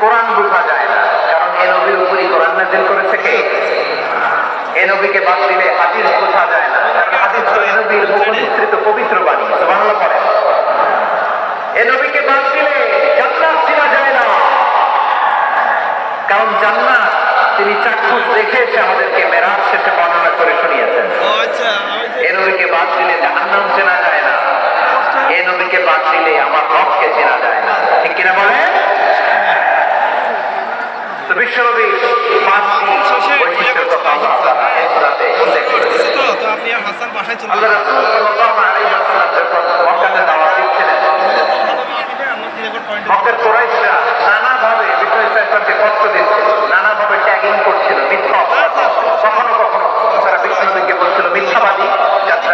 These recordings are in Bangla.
কোরআন বোঝা যায় না, কারণ এ নবীর উপরই কোরআন নাযিল করেছে কে? এ নবীকে বাদ দিলে হাদিস বোঝা যায় না, কারণ হাদিস তো এ নবীর মুখনিসৃত পবিত্র বাণী। সুবহানাল্লাহ পড়েন। এ নবীকে বাদ দিলে জান্নাত চেনা যায় না, কারণ জান্নাত তিনি চাক্ষুষ দেখে এসে আমাদেরকে মেরাজ শেষে বর্ণনা করে শুনিয়েছেন। এ নবীকে বাদ দিলে জাহান্নাম চেনা যায় না, এ নবীকে বাদ দিলে আমার রবকে চেনা যায় না। ঠিক কিনা বলে? তো বিশ্বনবী পাঁচটি বৈশিষ্ট্যের কথা আল্লাহ এই সূরাতে উল্লেখ করেছেন। আল্লাহ রাসূল সাল্লাল্লাহু আলাইহি ওয়াসাল্লাম যখন মক্কাতে দাওয়াত দিচ্ছিলেন, মক্কার কুরাইশরা নানাভাবে বিষ্ণু ইসলামকে কষ্ট দিচ্ছিল, নানাভাবে ট্যাগিং করছিল, মিথ্যা। কখনো কখনো তারা বিষ্ণুকে বলছিল মিথ্যাবাদী যাত্রা,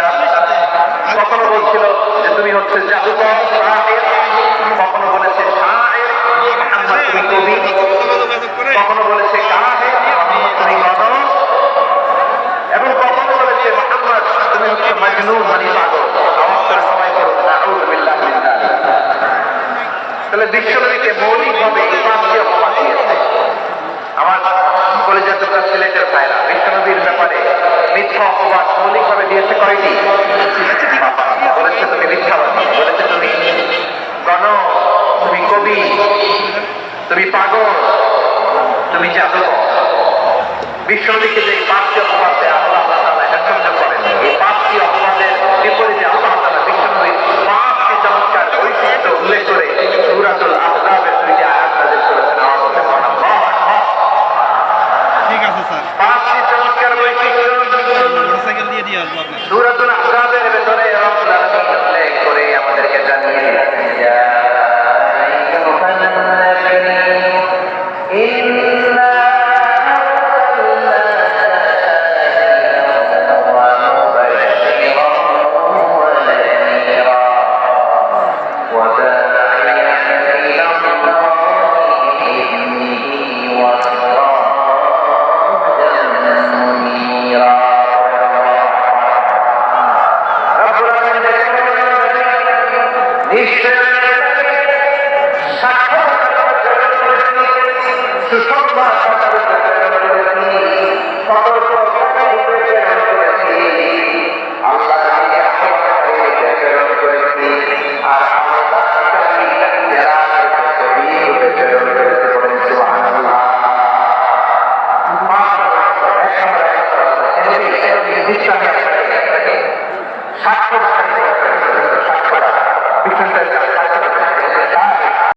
কখনো বলছিল যে তুমি হচ্ছে জাদুকর, কখনো বলেছে শায়ের, মুহাম্মদ তুমি কবি, কখনো বলেছে কাহির, মুহাম্মদ তুমি গণক, এবং কখনো বলেছে মুহাম্মদ তুমি হচ্ছে মজনুন, মানে পাগল। আওয়াজ করে সবাই করুন আউযু বিল্লাহি মিন যালিক। তাহলে বিশ্বনবীকে মৌলিকভাবে এই পাঁচটি অপবাদ দিয়েছে। আমার কলেজের টুকরা সিলেটের ভাইরা, বিশ্বনবীর ব্যাপারে মিথ্যা অপবাদ মৌলিকভাবে দিয়েছে কয়টি? বলেছে তুমি মিথ্যাবাদী, বলেছে তুমি গণক, তুমি কবি, তুমি পাগল, তুমি জাদুকর। বিশ্বনবীকে যে পাঁচটি অপবাদ দেয় আল্লাহ তাআলা এটা সহ্য করেন। এই পাঁচটি অপবাদের বিপরীতে আল্লাহ তাআলা বিশ্বনবীর পাঁচটি চমৎকার বৈশিষ্ট্য উল্লেখ করে সূরাতুল আহজাবের দুইটি আয়াত নাযিল করেছেন। ঠিক আছে স্যার, পাঁচটি চমৎকার বৈশিষ্ট্য মোটরসাইকেল দিয়ে দিয়ে আসবো আপনাকে। সূরাতুল আহজাবের ভেতরে রব্বুল আলামিন উল্লেখ করে আমাদেরকে জানিয়ে দিয়েছেন, ইয়া আইয়ুহান নাবিয়্যু ইন্না সুসংবাদ